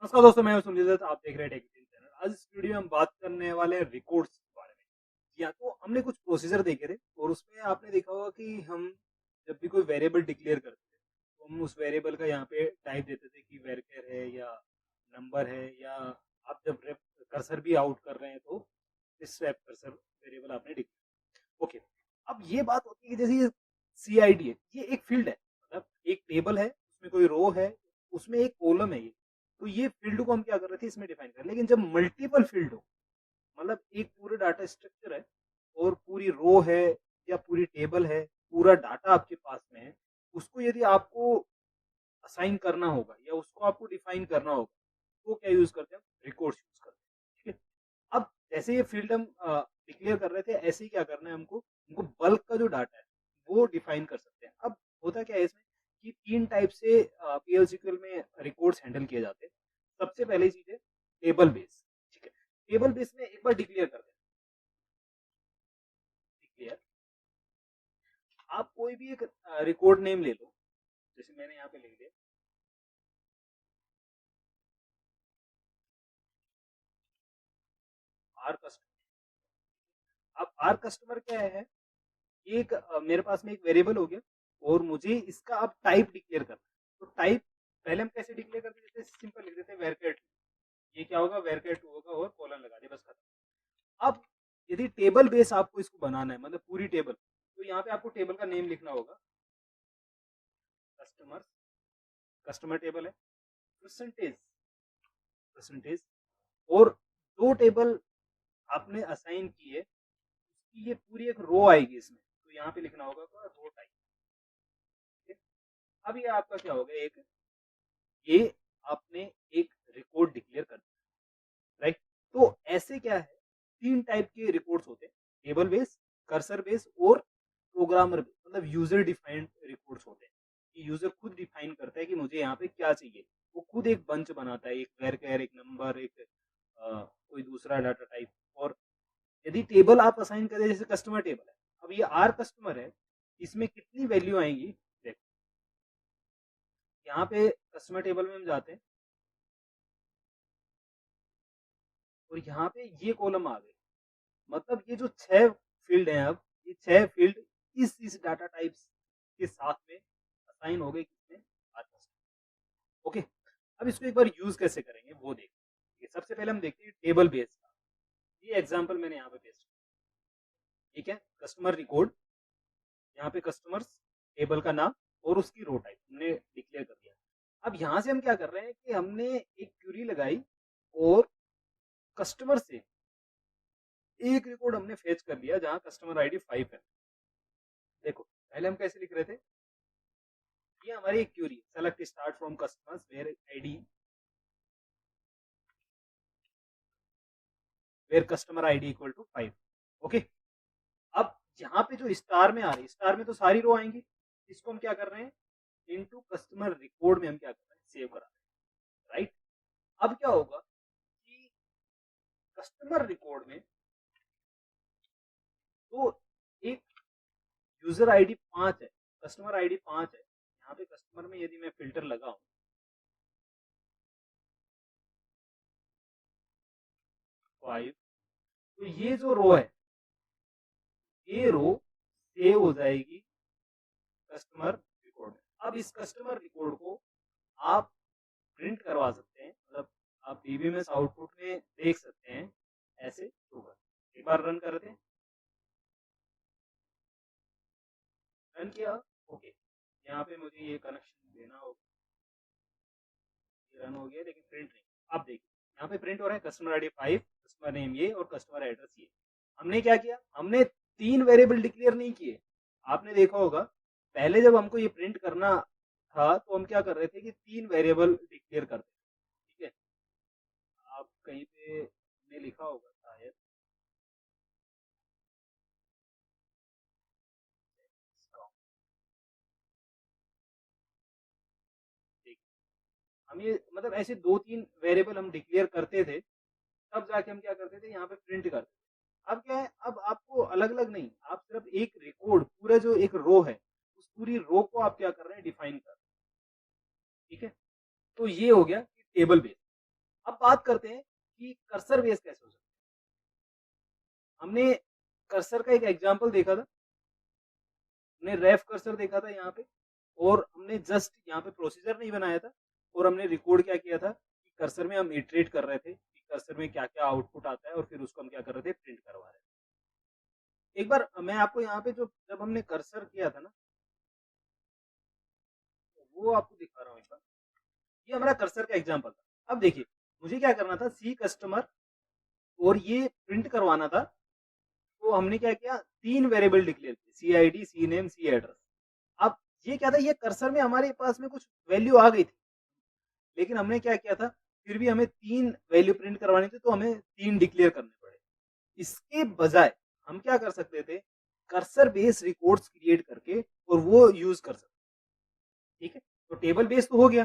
नमस्कार दोस्तों, मैं हूं सुनील दत्त। आप देख रहे हैं टेक चैनल। आज इस वीडियो में हम बात करने वाले हैं रिकॉर्ड्स के बारे में। या तो हमने कुछ प्रोसीजर देखे थे और उसमें आपने देखा होगा कि हम जब भी कोई वेरिएबल डिक्लेयर करते थे तो हम उस वेरिएबल का यहाँ पे टाइप देते थे कि वेरचर है या नंबर है, या आप जब कर्सर भी आउट कर रहे हैं तो इस स्वैप कर्सर वेरिएबल आपने डिक्लेयर। ओके, अब ये बात होती है कि जैसे ये CID है, ये एक फील्ड है, मतलब एक टेबल है, उसमें कोई रो है, उसमें एक कॉलम है। ये तो ये फील्ड को हम क्या कर रहे थे, इसमें डिफाइन कर। लेकिन जब मल्टीपल फील्ड हो, मतलब एक पूरे डाटा स्ट्रक्चर है और पूरी रो है या पूरी टेबल है, पूरा डाटा आपके पास में है, उसको यदि आपको असाइन करना होगा या उसको आपको डिफाइन करना होगा तो क्या यूज करते हैं, रिकॉर्ड्स यूज करते हैं। ठीक है, अब जैसे ये फील्ड हम डिक्लेयर कर रहे थे, ऐसे ही क्या करना है हमको, हमको बल्क का जो डाटा है वो डिफाइन कर सकते हैं। अब होता क्या है इसमें कि तीन टाइप से PL/SQL में रिकॉर्ड्स हैंडल किए जाते हैं। सबसे पहली चीज है टेबल बेस। ठीक है, टेबल बेस में एक बार डिक्लेयर करते हैं। डिक्लेयर, आप कोई भी एक रिकॉर्ड नेम ले लो, जैसे मैंने यहाँ पे लिख दिया आर कस्टमर। अब आर कस्टमर क्या है, एक मेरे पास में एक वेरिएबल हो गया और मुझे इसका अब टाइप डिक्लेयर करना है। तो टाइप पहले हम कैसे डिक्लेयर करते थे, जैसे सिंपल लिख देते हैं varchar2। ये क्या होगा, varchar2 होगा और कॉलन लगा दिया, बस खत्म। अब यदि टेबल बेस आपको इसको बनाना है, मतलब पूरी टेबल, तो यहाँ पे आपको टेबल का नेम लिखना होगा। कस्टमर, कस्टमर टेबल है, परसेंटेज, परसेंटेज, और दो टेबल आपने असाइन की है, उसकी ये पूरी एक रो आएगी इसमें, तो यहाँ पे लिखना होगा रो टाइप। अब ये आपका क्या होगा, एक ये आपने एक रिकॉर्ड डिक्लेयर कर दिया, राइट। तो ऐसे क्या है, तीन टाइप के रिकॉर्ड्स होते हैं, टेबल बेस, कर्सर बेस और प्रोग्रामर बेस, मतलब यूजर डिफाइंड रिकॉर्ड्स होते हैं कि यूजर खुद डिफाइन करता है कि मुझे यहाँ पे क्या चाहिए। वो खुद एक बंच बनाता है, एक वेरचर, एक नंबर, एक कोई दूसरा डाटा टाइप। और यदि टेबल आप असाइन करें, जैसे कस्टमर टेबल है, अब ये आर कस्टमर है, इसमें कितनी वैल्यू आएंगी, देखो यहाँ पे कस्टमर टेबल में हम जाते हैं और यहाँ पे ये कॉलम आ गए। मतलब ये जो 6 फील्ड हैं, अब ये 6 फील्ड इस डाटा टाइप्स के साथ में असाइन हो गए किसमें, आर्कस। ओके, अब इसको एक बार यूज कैसे करेंगे वो देखिए। सबसे पहले हम देखते हैं टेबल बेस का। ये एग्जांपल मैंने यहाँ पे पेस्ट किया। ठीक है, कस्टमर रिकॉर्ड, यहाँ पे कस्टमर्स टेबल का नाम और उसकी रो टाइप हमने डिक्लेयर कर दिया। अब यहाँ से हम क्या कर रहे हैं कि हमने एक क्यूरी लगाई और कस्टमर से एक रिकॉर्ड हमने फेच कर लिया जहाँ कस्टमर ID 5 है। देखो पहले हम कैसे लिख रहे थे, ये हमारी एक query, select star from customers where ID, where customer ID equal to 5। Okay, अब यहाँ पे जो स्टार में आ रही है, स्टार में तो सारी रो आएंगी, इसको हम क्या कर रहे हैं, इनटू कस्टमर रिकॉर्ड में हम क्या कर रहे हैं, सेव करा रहे हैं, राइट। अब क्या होगा कि कस्टमर रिकॉर्ड में तो एक यूजर आईडी 5 है, कस्टमर आईडी 5 है। यहाँ पे कस्टमर में यदि मैं फिल्टर लगाऊं 5, तो ये जो रो है, ये रो सेव हो जाएगी कस्टमर रिकॉर्ड में। अब इस कस्टमर रिकॉर्ड को आप प्रिंट करवा सकते हैं, मतलब आप DBMS आउटपुट में देख सकते हैं, ऐसे होगा। एक बार रन करते हैं, रन किया, ओके। यहाँ पे मुझे ये कनेक्शन देना होगा, ये रन हो गया लेकिन प्रिंट नहीं। अब देखिए यहाँ पे प्रिंट हो रहा है कस्टमर आईडी 5, कस्टमर नेम ये और कस्टमर एड्रेस ये। हमने क्या किया, हमने तीन वेरिएबल डिक्लेयर नहीं किए। आपने देखा होगा पहले जब हमको ये प्रिंट करना था तो हम क्या कर रहे थे कि तीन वेरिएबल डिक्लेयर करते थे। ठीक है, आप कहीं पे ने लिखा होगा शायद, हम ये मतलब ऐसे दो तीन वेरिएबल हम डिक्लेयर करते थे, तब जाके हम क्या करते थे, यहाँ पे प्रिंट करते थे। अब क्या है, अब आपको अलग अलग नहीं, आप सिर्फ एक रिकॉर्ड, पूरा जो एक रो है, उस पूरी रो को आप क्या कर रहे हैं, डिफाइन कर रहे हैं। ठीक है, तो ये हो गया कि टेबल बेस। अब बात करते हैं कि कर्सर बेस कैसे हो सकता है। हमने कर्सर का एक एग्जांपल देखा था, हमने रेफ कर्सर देखा था यहाँ पे, और हमने जस्ट यहाँ पे प्रोसीजर नहीं बनाया था, और हमने रिकॉर्ड क्या किया था कि कर्सर में हम इटरेट कर रहे थे कि कर्सर में क्या क्या आउटपुट आता है, और फिर उसको हम क्या कर रहे थे, प्रिंट करवा रहे थे। एक बार मैं आपको यहाँ पे जो जब हमने कर्सर किया था ना, वो आपको दिखा रहा हूँ एक बार। ये हमारा कर्सर का एग्जाम्पल था। अब देखिए, मुझे क्या करना था, सी कस्टमर और ये प्रिंट करवाना था। तो हमने क्या किया, 3 वेरिएबल डिक्लेयर किए, C I D, C name, C address. अब ये क्या था, ये कर्सर में हमारे पास में कुछ वैल्यू आ गई थी, लेकिन हमने क्या किया था, फिर भी हमें 3 वैल्यू प्रिंट करवानी थी, तो हमें 3 डिक्लेयर करने पड़े। इसके बजाय हम क्या कर सकते थे, कर्सर बेस रिकॉर्ड्स क्रिएट करके और वो यूज कर सकते। ठीक है, तो टेबल बेस तो हो गया,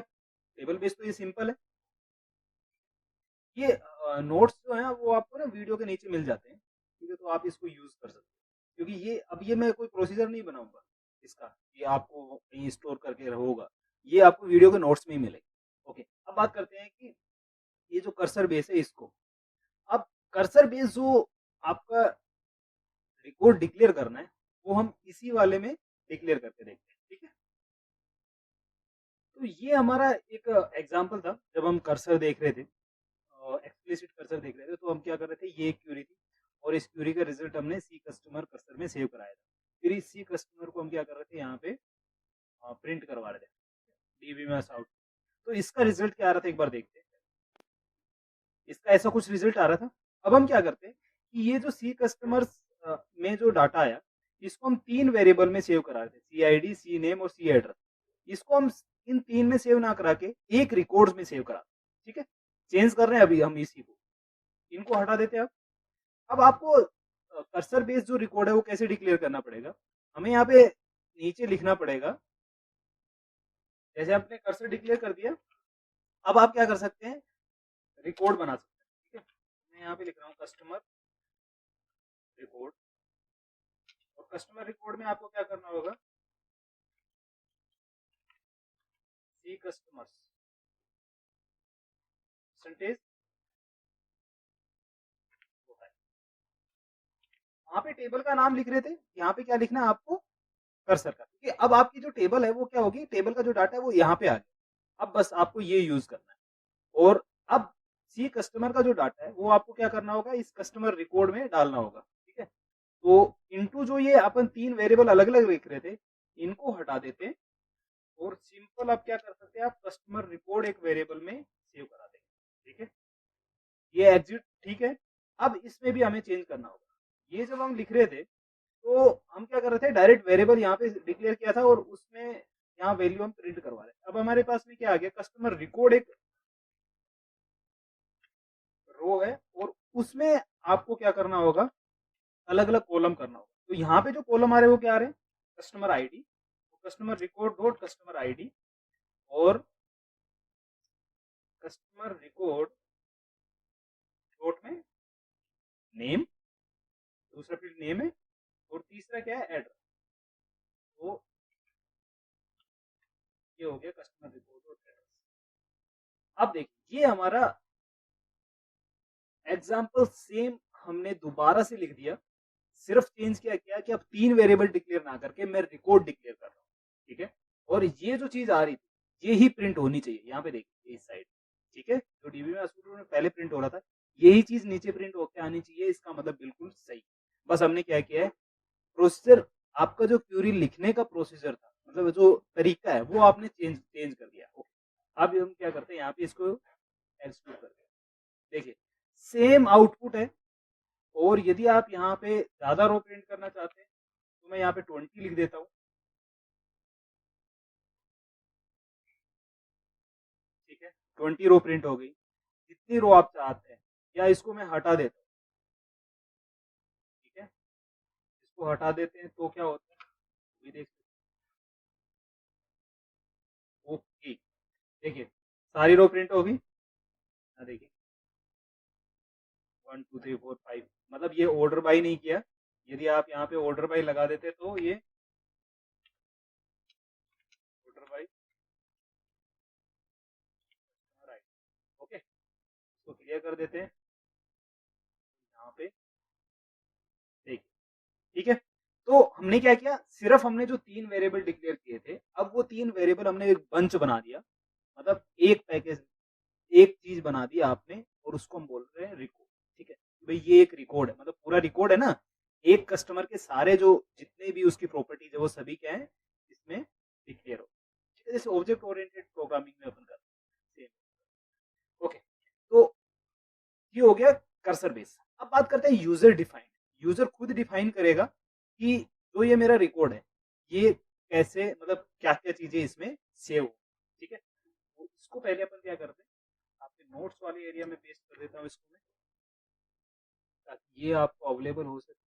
टेबल बेस तो ये सिंपल है। ये नोट्स जो है वो आपको ना वीडियो के नीचे मिल जाते हैं, ठीक है, तो आप इसको यूज कर सकते हैं, क्योंकि ये अब ये मैं कोई प्रोसीजर नहीं बनाऊंगा इसका, ये आपको कहीं स्टोर करके होगा, ये आपको वीडियो के नोट्स में ही मिलेगा। ओके, अब बात करते हैं कि ये जो कर्सर बेस है इसको, अब कर्सर बेस जो आपका रिकॉर्ड डिक्लेयर करना है, वो हम इसी वाले में डिक्लेयर करके देखते हैं। ठीक है, तो ये हमारा एक एग्जाम्पल था, जब हम कर्सर देख रहे थे, एक्सप्लिसिट कर्सर देख रहे थे, तो हम क्या कर रहे थे, ये एक क्यूरी थी, और इस क्यूरी का रिजल्ट हमने सी कस्टमर कर्सर में सेव कराया था। फिर इस सी कस्टमर को हम क्या कर रहे थे, यहाँ पे प्रिंट करवा रहे थे डीबीएमएस आउट। तो इसका रिजल्ट क्या आ रहा था, एक बार देखते हैं। इसका ऐसा कुछ रिजल्ट आ रहा था। अब हम क्या करते हैं कि ये जो सी कस्टमर में जो डाटा आया, इसको हम 3 वेरिएबल में सेव करा रहे थे, सी आई डी, सी नेम और सी एड्रेस। इसको हम इन 3 में सेव ना करा के एक रिकॉर्ड में सेव करा। ठीक है, चेंज कर रहे हैं अभी हम इसी को, इनको हटा देते हैं। अब आपको कर्सर बेस्ड जो रिकॉर्ड है वो कैसे डिक्लेयर करना पड़ेगा, हमें यहाँ पे नीचे लिखना पड़ेगा। जैसे आपने कर्सर डिक्लेयर कर दिया, अब आप क्या कर सकते हैं, रिकॉर्ड बना सकते हैं। ठीक है, मैं यहाँ पे लिख रहा हूँ कस्टमर रिकॉर्ड, और कस्टमर रिकॉर्ड में आपको क्या करना होगा, सी कस्टमर्स परसेंटेज, वहां पे टेबल का नाम लिख रहे थे, यहाँ पे क्या लिखना है आपको, कर्सर का, क्योंकि अब आपकी जो टेबल है वो क्या होगी, टेबल का जो डाटा है वो यहाँ पे आ गया। अब बस आपको ये यूज करना है, और अब सी कस्टमर का जो डाटा है वो आपको क्या करना होगा, इस कस्टमर रिकॉर्ड में डालना होगा। ठीक है, तो इनटू जो ये अपन 3 वेरिएबल अलग अलग लिख रहे थे, इनको हटा देते हैं, और सिंपल आप क्या कर सकते हैं, आप कस्टमर रिकॉर्ड एक वेरिएबल में सेव करा देंगे। ठीक है, ये एग्जिट, ठीक है। अब इसमें भी हमें चेंज करना होगा। ये जब हम लिख रहे थे, तो हम क्या कर रहे थे, डायरेक्ट वेरिएबल यहाँ पे डिक्लेयर किया था, और उसमें यहाँ वैल्यू हम प्रिंट करवा रहे हैं। अब हमारे पास में क्या आ गया, कस्टमर रिकॉर्ड एक रो है, और उसमें आपको क्या करना होगा, अलग अलग कॉलम करना होगा। तो यहाँ पे जो कॉलम आ रहे हैं वो क्या आ रहे हैं, कस्टमर आईडी, तो customer record dot customer ID, और कस्टमर रिकॉर्ड डॉट में नेम, दूसरा फील्ड नेम है, और तीसरा क्या है, एड्रेस। तो ये हो गया कस्टमर रिकॉर्ड डॉट एड्रेस। अब देखिए, ये हमारा एग्जाम्पल सेम हमने दोबारा से लिख दिया, सिर्फ चेंज क्या किया कि अब 3 वेरिएबल डिक्लेयर ना करके मैं रिकॉर्ड डिक्लेयर कर रहा हूँ। ठीक है, और ये जो चीज आ रही थी ये ही प्रिंट होनी चाहिए, यहाँ पे देखिए इस साइड। ठीक है, जो डीबी में पहले प्रिंट हो रहा था, यही चीज नीचे प्रिंट होकर आनी चाहिए, इसका मतलब बिल्कुल सही। बस हमने क्या किया है, प्रोसीजर, आपका जो क्यूरी लिखने का प्रोसीजर था, मतलब जो तरीका है वो आपने चेंज चेंज कर दिया। ओके, अब हम क्या करते हैं, यहाँ पे इसको एक्सक्यूट करते हैं। देखिए, सेम आउटपुट है, और यदि आप यहाँ पे ज्यादा रो प्रिंट करना चाहते हैं, तो मैं यहाँ पे 20 लिख देता हूँ। ठीक है, 20 रो प्रिंट हो गई, जितनी रो आप चाहते हैं, या इसको मैं हटा देता हूँ। ठीक है, इसको हटा देते हैं तो क्या होता है, ये देख सकते हैं। ओके, देखिए सारी रो प्रिंट होगी ना, देखिए 1 2 3 4 5, मतलब ये ऑर्डर बाई नहीं किया। यदि आप यहाँ पे ऑर्डर बाई लगा देते तो ये ऑर्डर बाई, राइट। ओके, इसको क्लियर कर देते हैं यहाँ पे, देखिए, ठीक है। तो हमने क्या किया, सिर्फ हमने जो 3 वेरिएबल डिक्लेयर किए थे, अब वो 3 वेरिएबल हमने एक बंच बना दिया, मतलब एक पैकेज, एक चीज बना दी आपने, और उसको हम बोल रहे हैं रिकॉर्ड, ठीक है। भाई ये एक रिकॉर्ड है, मतलब पूरा रिकॉर्ड है ना, एक कस्टमर के सारे जो जितने भी उसकी प्रॉपर्टीज है वो सभी क्या है इसमें डिक्लेयर हो, ठीक है। जैसे ऑब्जेक्ट ओरिएंटेड प्रोग्रामिंग में अपन करते हैं सेम। ओके, तो ये हो गया कर्सर बेस। अब बात करते हैं यूजर डिफाइंड। यूजर खुद डिफाइन करेगा कि जो ये मेरा रिकॉर्ड है ये कैसे, मतलब क्या क्या चीजें इसमें सेव हो, ठीक है। तो इसको पहले अपन क्या करते हैं, आपके नोट्स वाले एरिया में पेस्ट कर देता हूँ इसको मैं, ताकि ये आपको अवेलेबल हो सके।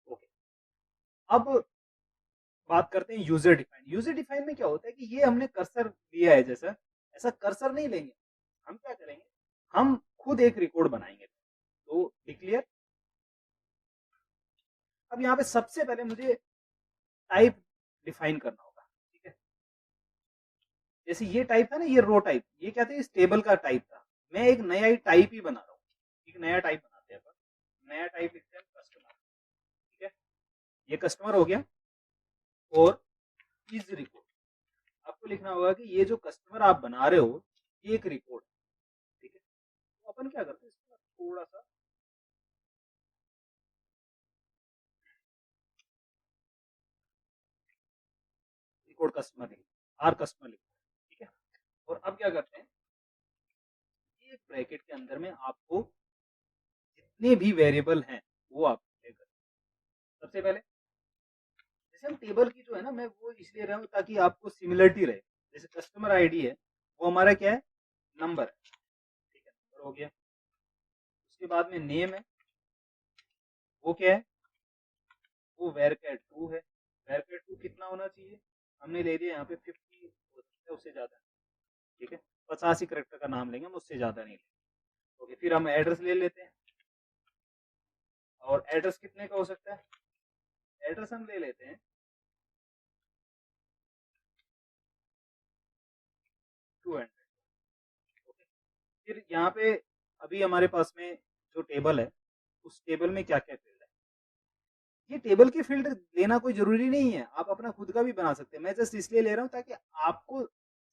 ओके, अब बात करते हैं यूजर डिफाइन। यूजर डिफाइन में क्या होता है कि ये हमने कर्सर लिया है, जैसा ऐसा कर्सर नहीं लेंगे, हम क्या करेंगे, हम खुद एक रिकॉर्ड बनाएंगे। तो डिक्लेयर, अब यहाँ पे सबसे पहले मुझे टाइप डिफाइन करना होगा, ठीक है। जैसे ये टाइप था ना, ये रो टाइप, ये क्या था, इस टेबल का टाइप था। मैं एक नया टाइप ही बना रहा हूँ, एक नया टाइप बनाते हैं अपन, नया टाइप लिखते हैं कस्टमर, ठीक है। ये कस्टमर हो गया, और इज रिकॉर्ड, आपको लिखना होगा कि ये जो कस्टमर आप बना रहे हो ये एक रिकॉर्ड है, ठीक है। तो अपन क्या करते हैं, इसको थोड़ा सा रिकॉर्ड कस्टमर लिखते, आर कस्टमर लिखते हैं, ठीक है। और अब क्या करते हैं, ये ब्रैकेट के अंदर में आपको जितने भी वेरिएबल हैं वो आप लेकर, सबसे पहले जैसे हम टेबल की जो है ना, मैं वो इसलिए रहा हूँ ताकि आपको सिमिलरिटी रहे। जैसे कस्टमर आईडी है, वो हमारा क्या है, नंबर है, ठीक है, नंबर हो गया। उसके बाद में नेम है, वो क्या है, वो वेरकैट टू है। वेरकैट टू कितना होना चाहिए, हमने ले दिया यहाँ पे 50 हो सकता है, उससे ज्यादा, ठीक है। 85 करेक्टर का नाम लेंगे हम, उससे ज्यादा नहीं लेंगे। ओके, फिर हम एड्रेस ले लेते हैं, और एड्रेस कितने का हो सकता है, एड्रेस हम ले लेते हैं 200। ओके, फिर यहाँ पे अभी हमारे पास में जो टेबल है, उस टेबल में क्या क्या फील्ड है, ये टेबल की फील्ड लेना कोई जरूरी नहीं है, आप अपना खुद का भी बना सकते हैं। मैं जस्ट इसलिए ले रहा हूँ ताकि आपको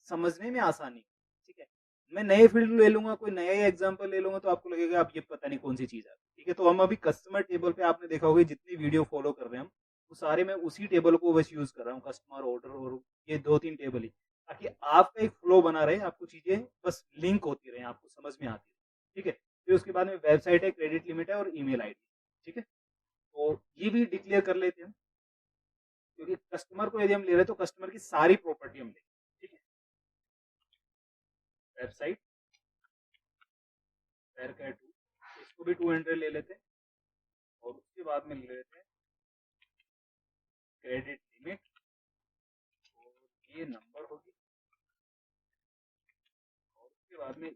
समझने में आसानी, ठीक है। मैं नए फील्ड ले लूंगा, कोई नया ही एग्जांपल ले लूंगा, तो आपको लगेगा आप ये पता नहीं कौन सी चीज है, ठीक है। तो हम अभी कस्टमर टेबल पे, आपने देखा होगा जितनी वीडियो फॉलो कर रहे हैं हम, वो सारे मैं उसी टेबल को बस यूज कर रहा हूँ, कस्टमर, ऑर्डर, और ये 2-3 टेबल ही, ताकि आपका एक फ्लो बना रहे, आपको चीजें बस लिंक होती रहे, आपको समझ में आती रहे, ठीक है। फिर उसके बाद में वेबसाइट है, क्रेडिट लिमिट है, और ईमेल आईडी, ठीक है। तो ये भी डिक्लेयर कर लेते हैं, क्योंकि कस्टमर को यदि हम ले रहे हैं तो कस्टमर की सारी प्रॉपर्टी हम लेंगे, ठीक है। वेबसाइट टू, इसको भी 200 ले लेते हैं, और उसके बाद में ले लेते हैं क्रेडिट लिमिट, और ये नंबर होगी, और उसके बाद में ये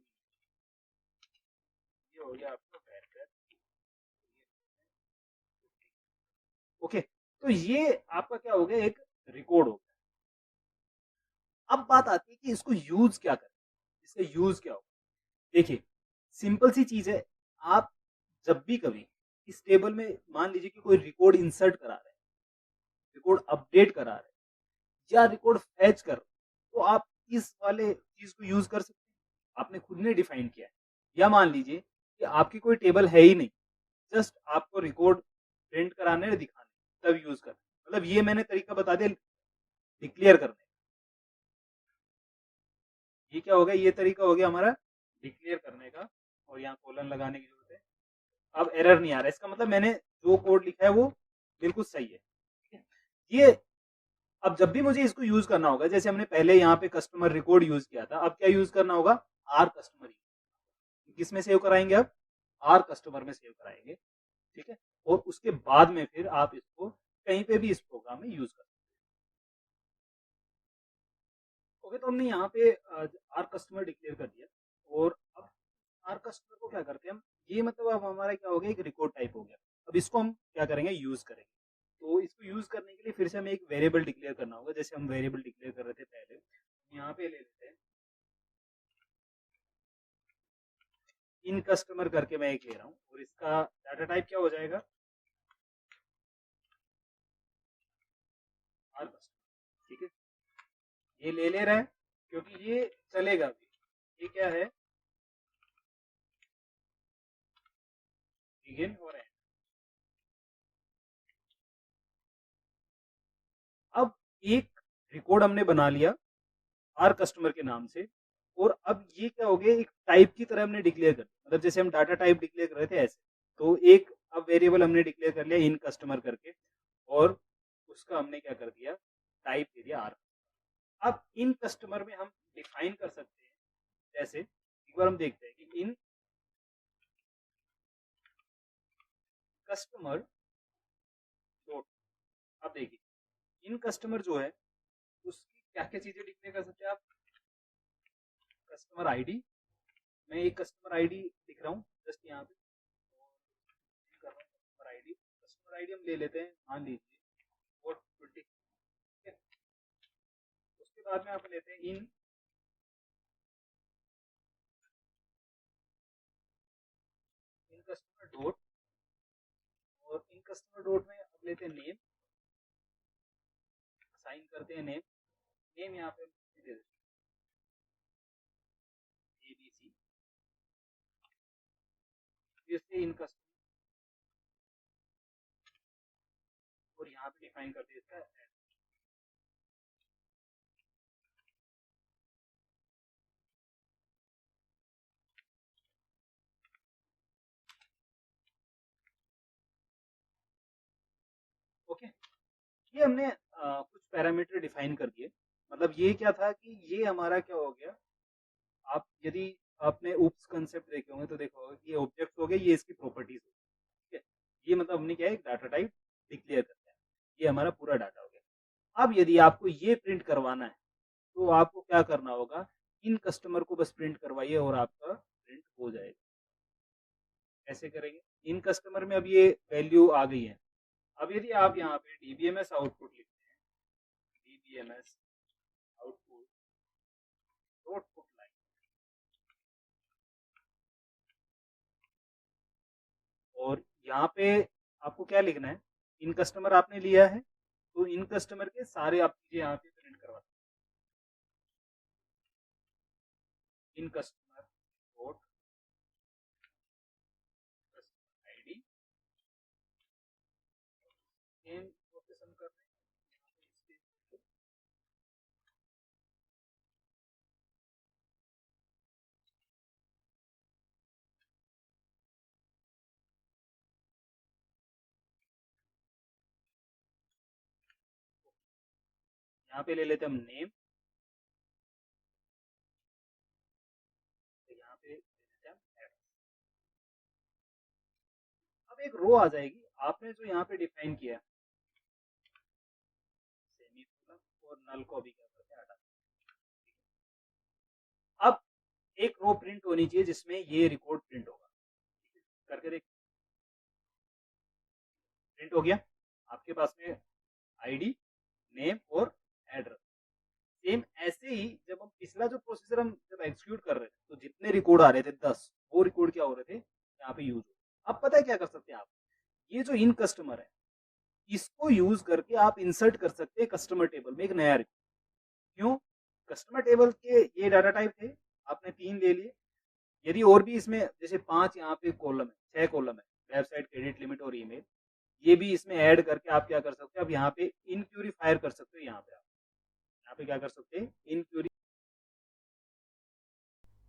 हो गया आपका वेबसाइट। ओके, तो ये आपका क्या हो गया, एक रिकॉर्ड हो गया। अब बात आती है कि इसको यूज क्या करें, इसका यूज क्या होगा। देखिए, सिंपल सी चीज है, आप जब भी कभी इस टेबल में मान लीजिए कि कोई रिकॉर्ड इंसर्ट करा रहे हैं, रिकॉर्ड अपडेट करा रहे हैं, या रिकॉर्ड फैच कर, तो आप इस वाले चीज को यूज कर सकते हैं, आपने खुद ने डिफाइन किया है। या मान लीजिए कि आपकी कोई टेबल है ही नहीं, जस्ट आपको रिकॉर्ड प्रिंट कराने दिखाने, तब यूज करना, मतलब ये मैंने तरीका बता दिया डिक्लेयर करने का। ये क्या हो गया, ये तरीका हो गया हमारा डिक्लेयर करने का, और यहाँ कॉलन लगाने की जरूरत है। अब एरर नहीं आ रहा है, इसका मतलब मैंने जो कोड लिखा है वो बिल्कुल सही है, ठीक है। ये अब जब भी मुझे इसको यूज करना होगा, जैसे हमने पहले यहाँ पे कस्टमर रिकॉर्ड यूज किया था, अब क्या यूज करना होगा, आर कस्टमर, किस में सेव कराएंगे, अब आर कस्टमर में सेव कराएंगे, ठीक है। और उसके बाद में फिर आप इसको कहीं पे भी इस प्रोग्राम में यूज कर, ओके। तो हमने यहाँ पे आर कस्टमर डिक्लेयर कर दिया, और अब आर कस्टमर को क्या करते हैं हम, ये मतलब अब हमारा क्या हो गया, एक रिकॉर्ड टाइप हो गया। अब इसको हम क्या करेंगे, यूज करेंगे, तो इसको यूज करने के लिए फिर से हमें एक वेरिएबल डिक्लेयर करना होगा, जैसे हम वेरिएबल डिक्लेयर कर रहे थे पहले। यहाँ पे ले लेते हैं इन कस्टमर करके मैं एक ले रहा हूँ, और इसका डाटा टाइप क्या हो जाएगा, आर कस्टमर। ठीक है, ये ले रहा है क्योंकि ये चलेगा भी। ये क्या है, बिगिन और एंड। अब एक रिकॉर्ड हमने बना लिया आर कस्टमर के नाम से, और अब ये क्या हो गया, एक टाइप की तरह हमने डिक्लेयर कर दिया, मतलब जैसे हम डाटा टाइप डिक्लेयर कर रहे थे ऐसे। तो एक अब वेरिएबल हमने डिक्लेयर कर लिया इन कस्टमर करके, और उसका हमने क्या कर दिया, टाइप दे दिया आर। अब इन कस्टमर में हम डिफाइन कर सकते हैं, जैसे एक बार हम देखते हैं कि इन कस्टमर डॉट, अब देखिए इन कस्टमर जो है उसकी क्या क्या चीजें डिक्लेयर कर सकते हैं आप, कस्टमर आईडी, मैं एक कस्टमर आईडी लिख रहा हूँ जस्ट यहाँ पे, और कर रहा हूँ कस्टमर आईडी। कस्टमर आईडी हम ले लेते हैं, मान लीजिए और 20। ठीक है, उसके बाद में आप लेते हैं इन कस्टमर डॉट, और इन कस्टमर डॉट में अब लेते हैं नेम, असाइन करते हैं नेम। नेम यहाँ पे दे देते हैं ABC, फिर से इन कस्टमर, और यहाँ पे डिफाइन करते हैं इसका add। ओके, ये हमने कुछ पैरामीटर डिफाइन कर दिए। मतलब ये क्या था कि ये हमारा क्या हो गया, आप यदि आपने ऊप्स कंसेप्ट देखे होंगे तो देखा होगा कि ये ऑब्जेक्ट हो गए, ये इसकी प्रॉपर्टीज हो गई। ठीक है, ये मतलब हमने क्या है, एक डाटा टाइप डिक्लेयर करते हैं, ये हमारा पूरा डाटा हो गया। अब यदि आपको ये प्रिंट करवाना है तो आपको क्या करना होगा, इन कस्टमर को बस प्रिंट करवाइए और आपका प्रिंट हो जाएगा। कैसे करेंगे, इन कस्टमर में अब ये वैल्यू आ गई है। अब यदि आप यहाँ पे डीबीएमएस आउटपुट लिखते हैं, DBMS output dot put line, और यहाँ पे आपको क्या लिखना है, इन कस्टमर आपने लिया है तो इन कस्टमर के सारे आप चीजें यहाँ पे प्रिंट करवा सकते हैं। In customer dot customer ID, same process हम कर रहे हैं। यहाँ पे ले लेते हैं हम नेम, तो यहाँ पे ले लेते हैं हम एड्रेस। अब एक रो आ जाएगी, आपने जो यहाँ पे डिफाइन किया है सेमीकोलन और नल को भी क्या करते हैं हटा। अब एक रो प्रिंट होनी चाहिए जिसमें ये रिकॉर्ड प्रिंट होगा, करके देख, प्रिंट हो गया आपके पास में आईडी, नेम और एड्रेस। सेम ऐसे ही जब हम पिछला जो प्रोसीजर हम जब एग्जीक्यूट कर रहे थे तो जितने रिकॉर्ड आ रहे थे 10, वो रिकॉर्ड क्या हो रहे थे यहाँ पे यूज हो। अब पता है क्या कर सकते हैं आप, ये जो इन कस्टमर है इसको यूज करके आप इंसर्ट कर सकते हैं कस्टमर टेबल में एक नया रिकॉर्ड। क्यों, कस्टमर टेबल के ये डाटा टाइप थे, आपने 3 ले लिए, यदि और भी इसमें जैसे 5 यहाँ पे कॉलम है, 6 कॉलम है, वेबसाइट, क्रेडिट लिमिट और ईमेल, ये भी इसमें ऐड करके आप क्या कर सकते हैं, अब यहाँ पे इनक्यूरी फायर कर सकते हो। यहाँ पे आप यहाँ पे क्या कर सकते हैं, इनक्यूरी।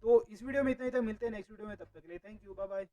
तो इस वीडियो में इतना ही था, मिलते हैं नेक्स्ट वीडियो में, तब तक के लिए थैंक यू, बाय बाय।